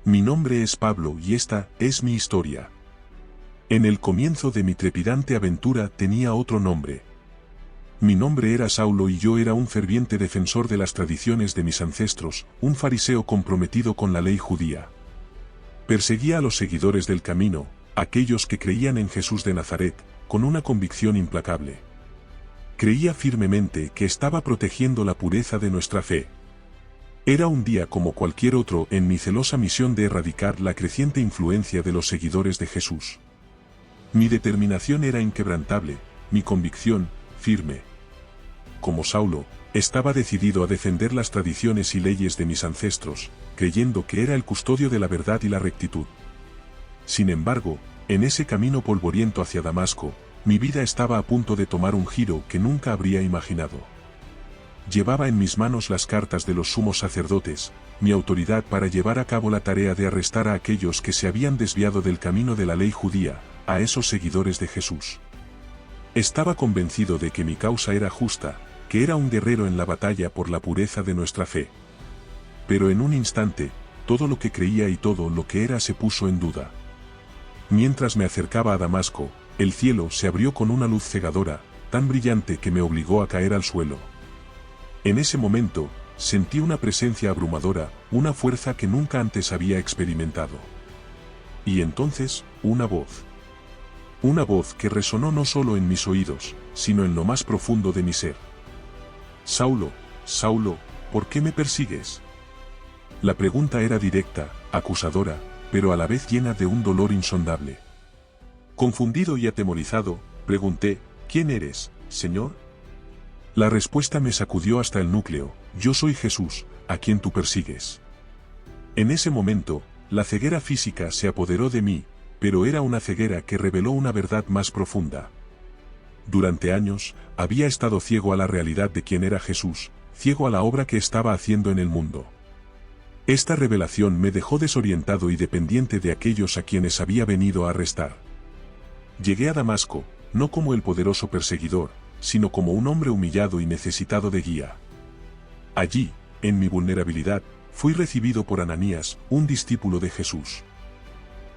Mi nombre es Pablo y esta es mi historia. En el comienzo de mi trepidante aventura tenía otro nombre. Mi nombre era Saulo y yo era un ferviente defensor de las tradiciones de mis ancestros, un fariseo comprometido con la ley judía. Perseguía a los seguidores del camino, aquellos que creían en Jesús de Nazaret, con una convicción implacable. Creía firmemente que estaba protegiendo la pureza de nuestra fe. Era un día como cualquier otro en mi celosa misión de erradicar la creciente influencia de los seguidores de Jesús. Mi determinación era inquebrantable, mi convicción, firme. Como Saulo, estaba decidido a defender las tradiciones y leyes de mis ancestros, creyendo que era el custodio de la verdad y la rectitud. Sin embargo, en ese camino polvoriento hacia Damasco, mi vida estaba a punto de tomar un giro que nunca habría imaginado. Llevaba en mis manos las cartas de los sumos sacerdotes, mi autoridad para llevar a cabo la tarea de arrestar a aquellos que se habían desviado del camino de la ley judía, a esos seguidores de Jesús. Estaba convencido de que mi causa era justa, que era un guerrero en la batalla por la pureza de nuestra fe. Pero en un instante, todo lo que creía y todo lo que era se puso en duda. Mientras me acercaba a Damasco, el cielo se abrió con una luz cegadora, tan brillante que me obligó a caer al suelo. En ese momento, sentí una presencia abrumadora, una fuerza que nunca antes había experimentado. Y entonces, una voz. Una voz que resonó no solo en mis oídos, sino en lo más profundo de mi ser. Saulo, Saulo, ¿por qué me persigues? La pregunta era directa, acusadora, pero a la vez llena de un dolor insondable. Confundido y atemorizado, pregunté, ¿quién eres, Señor? La respuesta me sacudió hasta el núcleo, yo soy Jesús, a quien tú persigues. En ese momento, la ceguera física se apoderó de mí, pero era una ceguera que reveló una verdad más profunda. Durante años, había estado ciego a la realidad de quién era Jesús, ciego a la obra que estaba haciendo en el mundo. Esta revelación me dejó desorientado y dependiente de aquellos a quienes había venido a arrestar. Llegué a Damasco, no como el poderoso perseguidor, sino como un hombre humillado y necesitado de guía. Allí, en mi vulnerabilidad, fui recibido por Ananías, un discípulo de Jesús.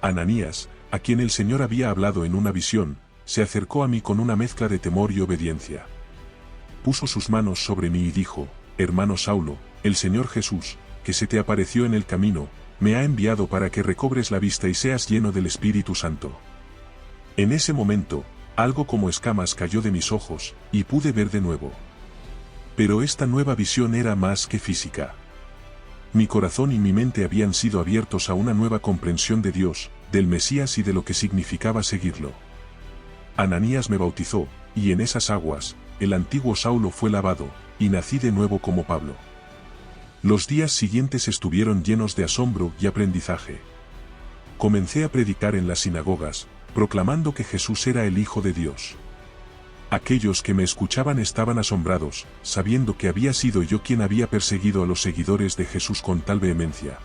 Ananías, a quien el Señor había hablado en una visión, se acercó a mí con una mezcla de temor y obediencia. Puso sus manos sobre mí y dijo, hermano Saulo, el Señor Jesús, que se te apareció en el camino, me ha enviado para que recobres la vista y seas lleno del Espíritu Santo. En ese momento, algo como escamas cayó de mis ojos, y pude ver de nuevo. Pero esta nueva visión era más que física. Mi corazón y mi mente habían sido abiertos a una nueva comprensión de Dios, del Mesías y de lo que significaba seguirlo. Ananías me bautizó, y en esas aguas, el antiguo Saulo fue lavado, y nací de nuevo como Pablo. Los días siguientes estuvieron llenos de asombro y aprendizaje. Comencé a predicar en las sinagogas, proclamando que Jesús era el Hijo de Dios. Aquellos que me escuchaban estaban asombrados, sabiendo que había sido yo quien había perseguido a los seguidores de Jesús con tal vehemencia.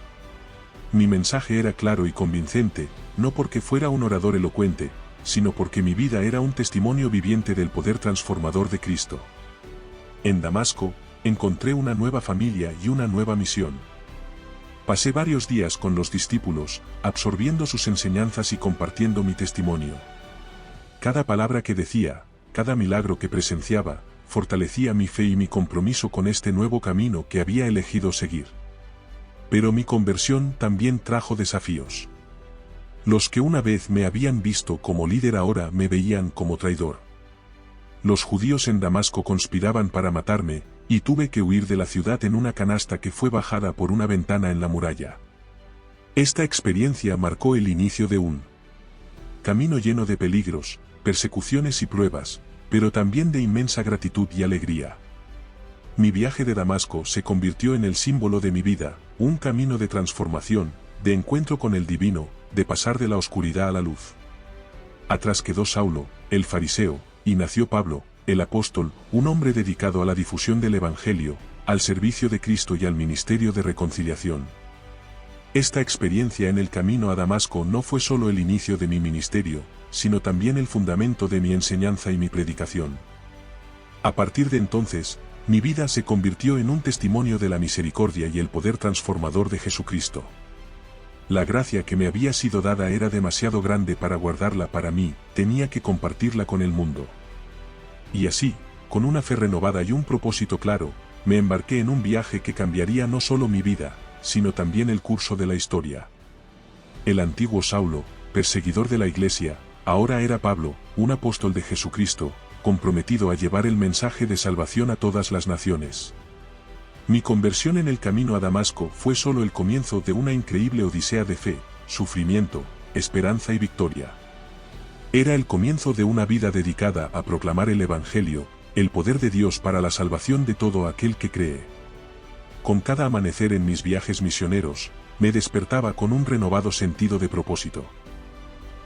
Mi mensaje era claro y convincente, no porque fuera un orador elocuente, sino porque mi vida era un testimonio viviente del poder transformador de Cristo. En Damasco, encontré una nueva familia y una nueva misión. Pasé varios días con los discípulos, absorbiendo sus enseñanzas y compartiendo mi testimonio. Cada palabra que decía, cada milagro que presenciaba, fortalecía mi fe y mi compromiso con este nuevo camino que había elegido seguir. Pero mi conversión también trajo desafíos. Los que una vez me habían visto como líder ahora me veían como traidor. Los judíos en Damasco conspiraban para matarme, y tuve que huir de la ciudad en una canasta que fue bajada por una ventana en la muralla. Esta experiencia marcó el inicio de un camino lleno de peligros, persecuciones y pruebas, pero también de inmensa gratitud y alegría. Mi viaje de Damasco se convirtió en el símbolo de mi vida, un camino de transformación, de encuentro con el divino, de pasar de la oscuridad a la luz. Atrás quedó Saulo, el fariseo, y nació Pablo, el apóstol, un hombre dedicado a la difusión del Evangelio, al servicio de Cristo y al ministerio de reconciliación. Esta experiencia en el camino a Damasco no fue solo el inicio de mi ministerio, sino también el fundamento de mi enseñanza y mi predicación. A partir de entonces, mi vida se convirtió en un testimonio de la misericordia y el poder transformador de Jesucristo. La gracia que me había sido dada era demasiado grande para guardarla para mí, tenía que compartirla con el mundo. Y así, con una fe renovada y un propósito claro, me embarqué en un viaje que cambiaría no solo mi vida, sino también el curso de la historia. El antiguo Saulo, perseguidor de la Iglesia, ahora era Pablo, un apóstol de Jesucristo, comprometido a llevar el mensaje de salvación a todas las naciones. Mi conversión en el camino a Damasco fue solo el comienzo de una increíble odisea de fe, sufrimiento, esperanza y victoria. Era el comienzo de una vida dedicada a proclamar el Evangelio, el poder de Dios para la salvación de todo aquel que cree. Con cada amanecer en mis viajes misioneros, me despertaba con un renovado sentido de propósito.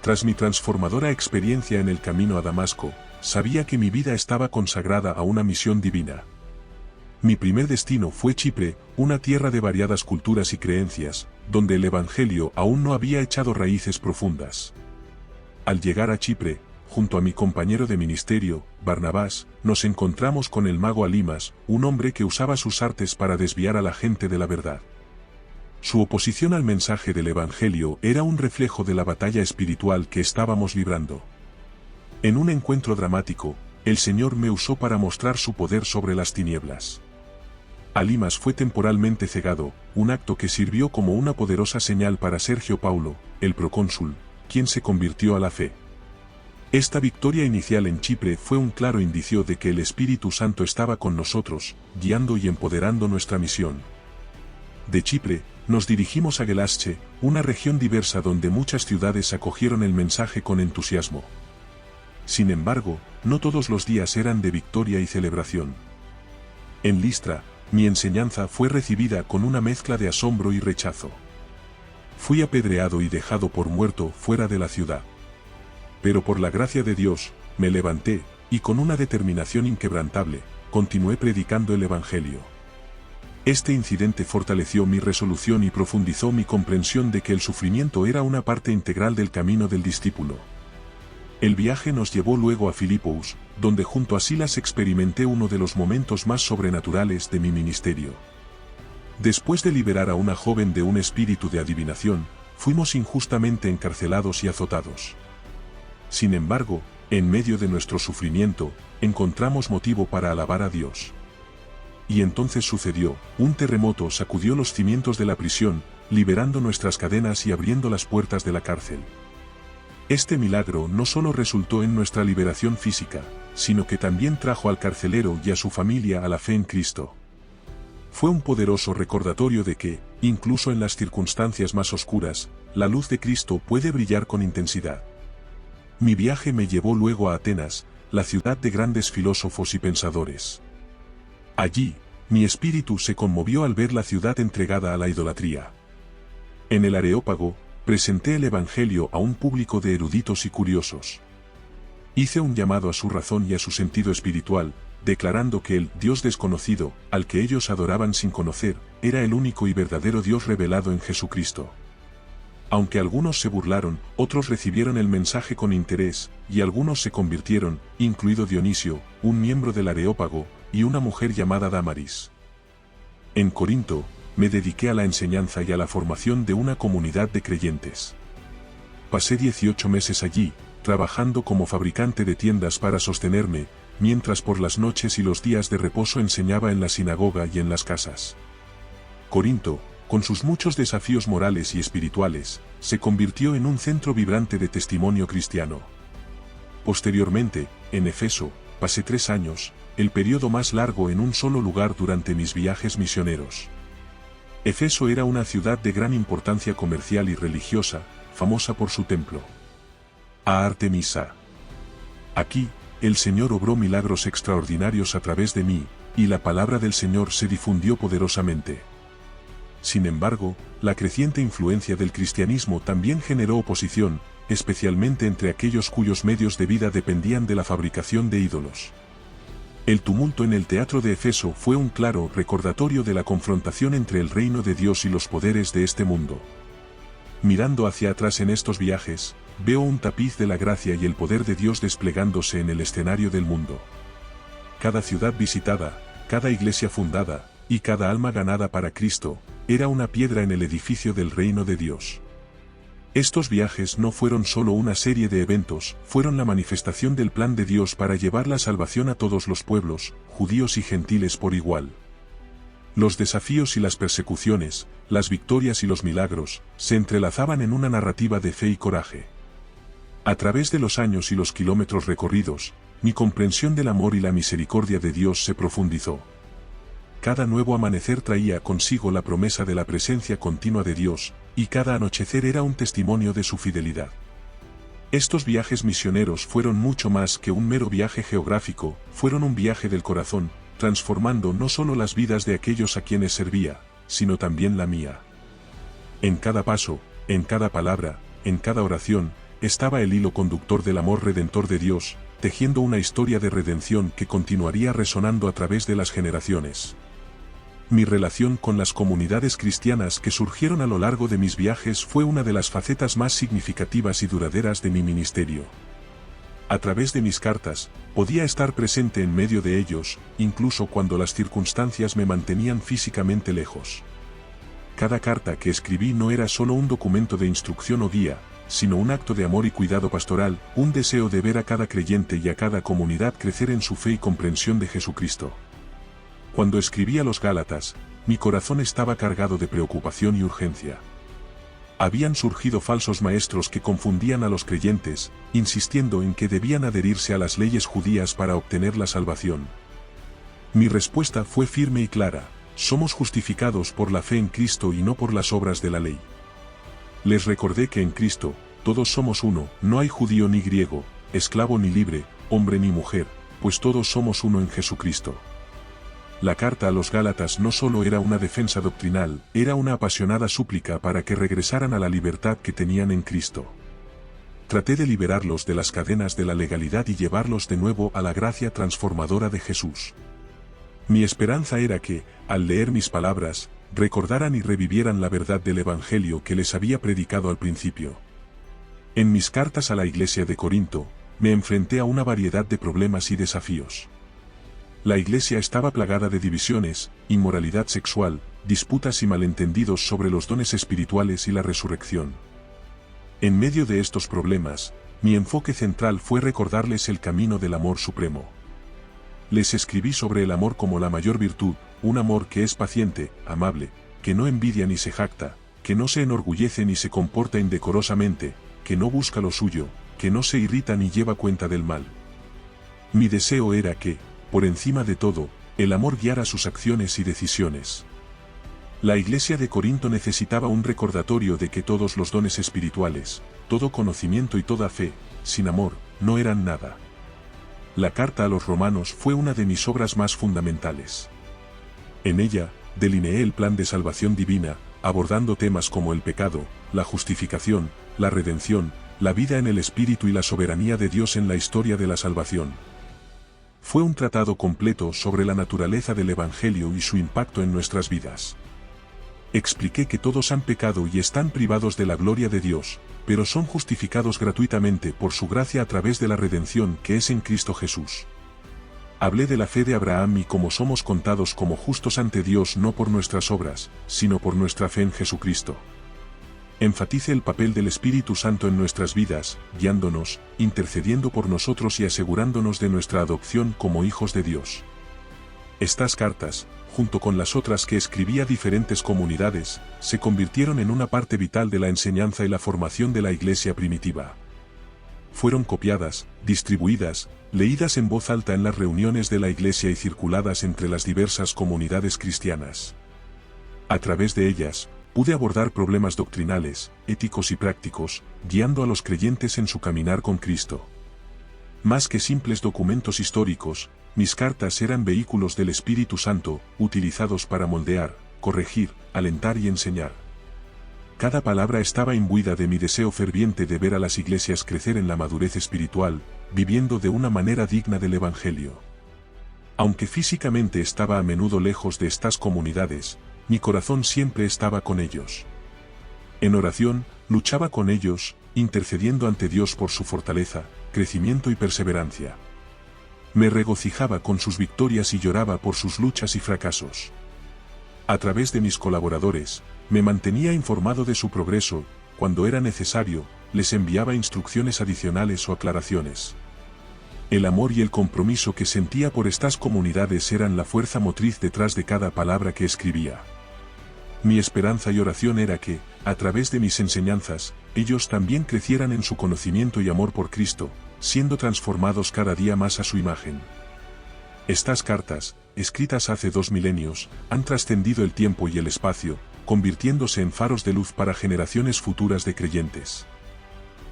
Tras mi transformadora experiencia en el camino a Damasco, sabía que mi vida estaba consagrada a una misión divina. Mi primer destino fue Chipre, una tierra de variadas culturas y creencias, donde el Evangelio aún no había echado raíces profundas. Al llegar a Chipre, junto a mi compañero de ministerio, Barnabás, nos encontramos con el mago Alimas, un hombre que usaba sus artes para desviar a la gente de la verdad. Su oposición al mensaje del Evangelio era un reflejo de la batalla espiritual que estábamos librando. En un encuentro dramático, el Señor me usó para mostrar su poder sobre las tinieblas. Alimas fue temporalmente cegado, un acto que sirvió como una poderosa señal para Sergio Paulo, el procónsul, quien se convirtió a la fe. Esta victoria inicial en Chipre fue un claro indicio de que el Espíritu Santo estaba con nosotros, guiando y empoderando nuestra misión. De Chipre, nos dirigimos a Gelasce, una región diversa donde muchas ciudades acogieron el mensaje con entusiasmo. Sin embargo, no todos los días eran de victoria y celebración. En Listra, mi enseñanza fue recibida con una mezcla de asombro y rechazo. Fui apedreado y dejado por muerto fuera de la ciudad. Pero por la gracia de Dios, me levanté, y con una determinación inquebrantable, continué predicando el Evangelio. Este incidente fortaleció mi resolución y profundizó mi comprensión de que el sufrimiento era una parte integral del camino del discípulo. El viaje nos llevó luego a Filipos, donde junto a Silas experimenté uno de los momentos más sobrenaturales de mi ministerio. Después de liberar a una joven de un espíritu de adivinación, fuimos injustamente encarcelados y azotados. Sin embargo, en medio de nuestro sufrimiento, encontramos motivo para alabar a Dios. Y entonces sucedió, un terremoto sacudió los cimientos de la prisión, liberando nuestras cadenas y abriendo las puertas de la cárcel. Este milagro no solo resultó en nuestra liberación física, sino que también trajo al carcelero y a su familia a la fe en Cristo. Fue un poderoso recordatorio de que, incluso en las circunstancias más oscuras, la luz de Cristo puede brillar con intensidad. Mi viaje me llevó luego a Atenas, la ciudad de grandes filósofos y pensadores. Allí, mi espíritu se conmovió al ver la ciudad entregada a la idolatría. En el Areópago, presenté el Evangelio a un público de eruditos y curiosos. Hice un llamado a su razón y a su sentido espiritual, declarando que el Dios desconocido, al que ellos adoraban sin conocer, era el único y verdadero Dios revelado en Jesucristo. Aunque algunos se burlaron, otros recibieron el mensaje con interés, y algunos se convirtieron, incluido Dionisio, un miembro del Areópago, y una mujer llamada Dámaris. En Corinto, me dediqué a la enseñanza y a la formación de una comunidad de creyentes. Pasé 18 meses allí, trabajando como fabricante de tiendas para sostenerme, mientras por las noches y los días de reposo enseñaba en la sinagoga y en las casas. Corinto, con sus muchos desafíos morales y espirituales, se convirtió en un centro vibrante de testimonio cristiano. Posteriormente, en Efeso, pasé 3 años, el periodo más largo en un solo lugar durante mis viajes misioneros. Efeso era una ciudad de gran importancia comercial y religiosa, famosa por su templo. A Artemisa. Aquí, el Señor obró milagros extraordinarios a través de mí, y la palabra del Señor se difundió poderosamente. Sin embargo, la creciente influencia del cristianismo también generó oposición, especialmente entre aquellos cuyos medios de vida dependían de la fabricación de ídolos. El tumulto en el teatro de Efeso fue un claro recordatorio de la confrontación entre el reino de Dios y los poderes de este mundo. Mirando hacia atrás en estos viajes, veo un tapiz de la gracia y el poder de Dios desplegándose en el escenario del mundo. Cada ciudad visitada, cada iglesia fundada, y cada alma ganada para Cristo, era una piedra en el edificio del reino de Dios. Estos viajes no fueron solo una serie de eventos, fueron la manifestación del plan de Dios para llevar la salvación a todos los pueblos, judíos y gentiles por igual. Los desafíos y las persecuciones, las victorias y los milagros, se entrelazaban en una narrativa de fe y coraje. A través de los años y los kilómetros recorridos, mi comprensión del amor y la misericordia de Dios se profundizó. Cada nuevo amanecer traía consigo la promesa de la presencia continua de Dios, y cada anochecer era un testimonio de su fidelidad. Estos viajes misioneros fueron mucho más que un mero viaje geográfico, fueron un viaje del corazón, transformando no solo las vidas de aquellos a quienes servía, sino también la mía. En cada paso, en cada palabra, en cada oración, estaba el hilo conductor del amor redentor de Dios, tejiendo una historia de redención que continuaría resonando a través de las generaciones. Mi relación con las comunidades cristianas que surgieron a lo largo de mis viajes fue una de las facetas más significativas y duraderas de mi ministerio. A través de mis cartas, podía estar presente en medio de ellos, incluso cuando las circunstancias me mantenían físicamente lejos. Cada carta que escribí no era solo un documento de instrucción o guía, sino un acto de amor y cuidado pastoral, un deseo de ver a cada creyente y a cada comunidad crecer en su fe y comprensión de Jesucristo. Cuando escribí a los Gálatas, mi corazón estaba cargado de preocupación y urgencia. Habían surgido falsos maestros que confundían a los creyentes, insistiendo en que debían adherirse a las leyes judías para obtener la salvación. Mi respuesta fue firme y clara: somos justificados por la fe en Cristo y no por las obras de la ley. Les recordé que en Cristo, todos somos uno, no hay judío ni griego, esclavo ni libre, hombre ni mujer, pues todos somos uno en Jesucristo. La carta a los Gálatas no solo era una defensa doctrinal, era una apasionada súplica para que regresaran a la libertad que tenían en Cristo. Traté de liberarlos de las cadenas de la legalidad y llevarlos de nuevo a la gracia transformadora de Jesús. Mi esperanza era que, al leer mis palabras, recordaran y revivieran la verdad del Evangelio que les había predicado al principio. En mis cartas a la iglesia de Corinto, me enfrenté a una variedad de problemas y desafíos. La iglesia estaba plagada de divisiones, inmoralidad sexual, disputas y malentendidos sobre los dones espirituales y la resurrección. En medio de estos problemas, mi enfoque central fue recordarles el camino del amor supremo. Les escribí sobre el amor como la mayor virtud, un amor que es paciente, amable, que no envidia ni se jacta, que no se enorgullece ni se comporta indecorosamente, que no busca lo suyo, que no se irrita ni lleva cuenta del mal. Mi deseo era que, por encima de todo, el amor guiara sus acciones y decisiones. La iglesia de Corinto necesitaba un recordatorio de que todos los dones espirituales, todo conocimiento y toda fe, sin amor, no eran nada. La carta a los romanos fue una de mis obras más fundamentales. En ella, delineé el plan de salvación divina, abordando temas como el pecado, la justificación, la redención, la vida en el Espíritu y la soberanía de Dios en la historia de la salvación. Fue un tratado completo sobre la naturaleza del Evangelio y su impacto en nuestras vidas. Expliqué que todos han pecado y están privados de la gloria de Dios, pero son justificados gratuitamente por su gracia a través de la redención que es en Cristo Jesús. Hablé de la fe de Abraham y cómo somos contados como justos ante Dios no por nuestras obras, sino por nuestra fe en Jesucristo. Enfatice el papel del Espíritu Santo en nuestras vidas, guiándonos, intercediendo por nosotros y asegurándonos de nuestra adopción como hijos de Dios. Estas cartas, junto con las otras que escribí a diferentes comunidades, se convirtieron en una parte vital de la enseñanza y la formación de la iglesia primitiva. Fueron copiadas, distribuidas, leídas en voz alta en las reuniones de la iglesia y circuladas entre las diversas comunidades cristianas. A través de ellas, pude abordar problemas doctrinales, éticos y prácticos, guiando a los creyentes en su caminar con Cristo. Más que simples documentos históricos, mis cartas eran vehículos del Espíritu Santo, utilizados para moldear, corregir, alentar y enseñar. Cada palabra estaba imbuida de mi deseo ferviente de ver a las iglesias crecer en la madurez espiritual, viviendo de una manera digna del Evangelio. Aunque físicamente estaba a menudo lejos de estas comunidades, mi corazón siempre estaba con ellos. En oración, luchaba con ellos, intercediendo ante Dios por su fortaleza, crecimiento y perseverancia. Me regocijaba con sus victorias y lloraba por sus luchas y fracasos. A través de mis colaboradores, me mantenía informado de su progreso, cuando era necesario, les enviaba instrucciones adicionales o aclaraciones. El amor y el compromiso que sentía por estas comunidades eran la fuerza motriz detrás de cada palabra que escribía. Mi esperanza y oración era que, a través de mis enseñanzas, ellos también crecieran en su conocimiento y amor por Cristo, siendo transformados cada día más a su imagen. Estas cartas, escritas hace 2 milenios, han trascendido el tiempo y el espacio, convirtiéndose en faros de luz para generaciones futuras de creyentes.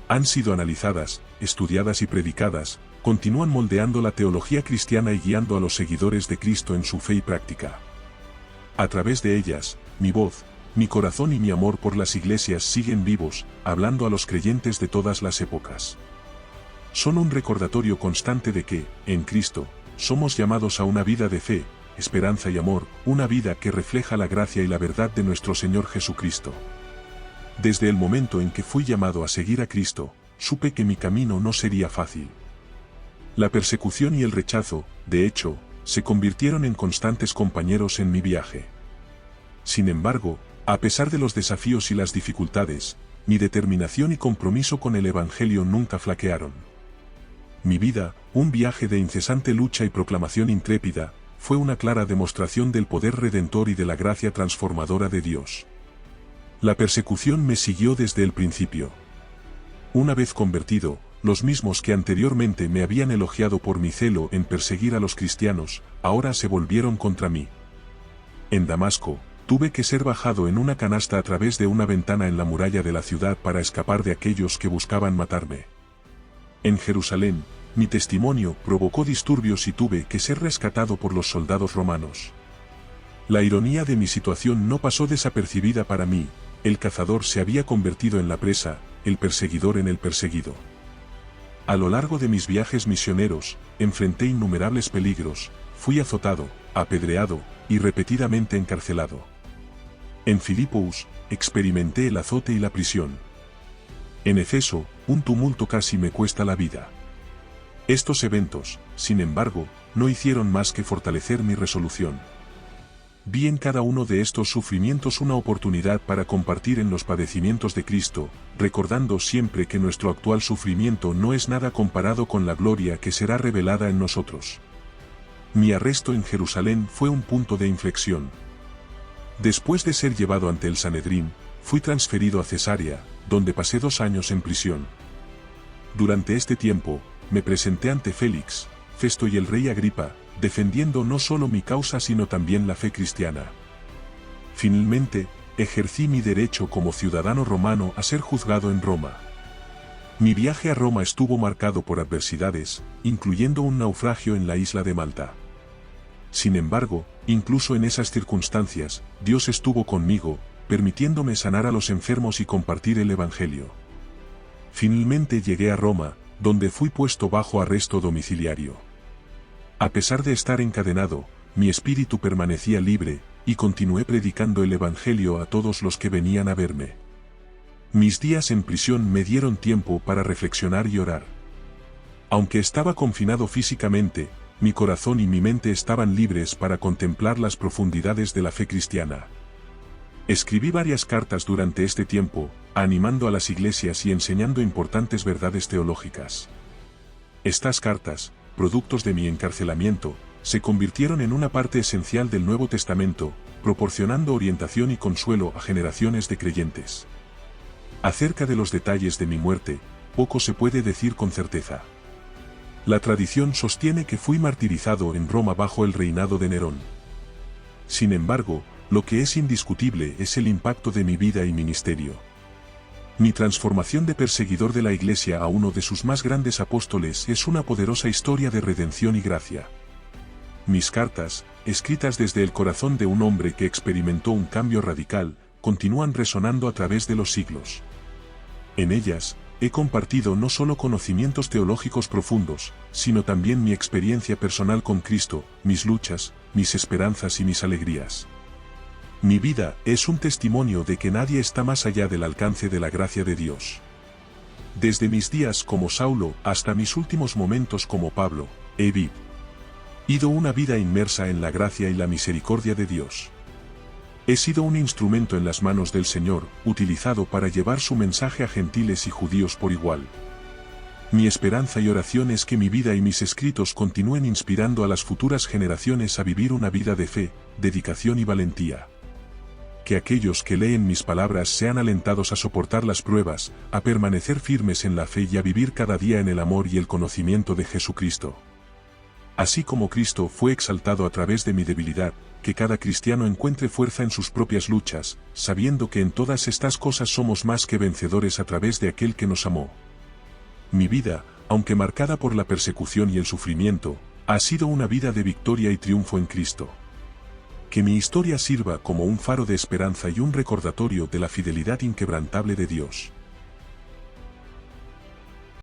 Han sido analizadas, estudiadas y predicadas, continúan moldeando la teología cristiana y guiando a los seguidores de Cristo en su fe y práctica. A través de ellas, mi voz, mi corazón y mi amor por las iglesias siguen vivos, hablando a los creyentes de todas las épocas. Son un recordatorio constante de que, en Cristo, somos llamados a una vida de fe, esperanza y amor, una vida que refleja la gracia y la verdad de nuestro Señor Jesucristo. Desde el momento en que fui llamado a seguir a Cristo, supe que mi camino no sería fácil. La persecución y el rechazo, de hecho, se convirtieron en constantes compañeros en mi viaje. Sin embargo, a pesar de los desafíos y las dificultades, mi determinación y compromiso con el Evangelio nunca flaquearon. Mi vida, un viaje de incesante lucha y proclamación intrépida, fue una clara demostración del poder redentor y de la gracia transformadora de Dios. La persecución me siguió desde el principio. Una vez convertido, los mismos que anteriormente me habían elogiado por mi celo en perseguir a los cristianos, ahora se volvieron contra mí. En Damasco, tuve que ser bajado en una canasta a través de una ventana en la muralla de la ciudad para escapar de aquellos que buscaban matarme. En Jerusalén, mi testimonio provocó disturbios y tuve que ser rescatado por los soldados romanos. La ironía de mi situación no pasó desapercibida para mí, el cazador se había convertido en la presa, el perseguidor en el perseguido. A lo largo de mis viajes misioneros, enfrenté innumerables peligros, fui azotado, apedreado, y repetidamente encarcelado. En Filipos, experimenté el azote y la prisión. En Efeso, un tumulto casi me cuesta la vida. Estos eventos, sin embargo, no hicieron más que fortalecer mi resolución. Vi en cada uno de estos sufrimientos una oportunidad para compartir en los padecimientos de Cristo, recordando siempre que nuestro actual sufrimiento no es nada comparado con la gloria que será revelada en nosotros. Mi arresto en Jerusalén fue un punto de inflexión. Después de ser llevado ante el Sanedrín, fui transferido a Cesarea, donde pasé 2 años en prisión. Durante este tiempo, me presenté ante Félix, Festo y el rey Agripa, defendiendo no solo mi causa sino también la fe cristiana. Finalmente, ejercí mi derecho como ciudadano romano a ser juzgado en Roma. Mi viaje a Roma estuvo marcado por adversidades, incluyendo un naufragio en la isla de Malta. Sin embargo, incluso en esas circunstancias, Dios estuvo conmigo, permitiéndome sanar a los enfermos y compartir el Evangelio. Finalmente llegué a Roma, donde fui puesto bajo arresto domiciliario. A pesar de estar encadenado, mi espíritu permanecía libre, y continué predicando el Evangelio a todos los que venían a verme. Mis días en prisión me dieron tiempo para reflexionar y orar. Aunque estaba confinado físicamente, mi corazón y mi mente estaban libres para contemplar las profundidades de la fe cristiana. Escribí varias cartas durante este tiempo, animando a las iglesias y enseñando importantes verdades teológicas. Estas cartas, productos de mi encarcelamiento, se convirtieron en una parte esencial del Nuevo Testamento, proporcionando orientación y consuelo a generaciones de creyentes. Acerca de los detalles de mi muerte, poco se puede decir con certeza. La tradición sostiene que fui martirizado en Roma bajo el reinado de Nerón. Sin embargo, lo que es indiscutible es el impacto de mi vida y ministerio. Mi transformación de perseguidor de la Iglesia a uno de sus más grandes apóstoles es una poderosa historia de redención y gracia. Mis cartas, escritas desde el corazón de un hombre que experimentó un cambio radical, continúan resonando a través de los siglos. En ellas, he compartido no solo conocimientos teológicos profundos, sino también mi experiencia personal con Cristo, mis luchas, mis esperanzas y mis alegrías. Mi vida es un testimonio de que nadie está más allá del alcance de la gracia de Dios. Desde mis días como Saulo hasta mis últimos momentos como Pablo, he vivido una vida inmersa en la gracia y la misericordia de Dios. He sido un instrumento en las manos del Señor, utilizado para llevar su mensaje a gentiles y judíos por igual. Mi esperanza y oración es que mi vida y mis escritos continúen inspirando a las futuras generaciones a vivir una vida de fe, dedicación y valentía. Que aquellos que leen mis palabras sean alentados a soportar las pruebas, a permanecer firmes en la fe y a vivir cada día en el amor y el conocimiento de Jesucristo. Así como Cristo fue exaltado a través de mi debilidad, que cada cristiano encuentre fuerza en sus propias luchas, sabiendo que en todas estas cosas somos más que vencedores a través de aquel que nos amó. Mi vida, aunque marcada por la persecución y el sufrimiento, ha sido una vida de victoria y triunfo en Cristo. Que mi historia sirva como un faro de esperanza y un recordatorio de la fidelidad inquebrantable de Dios.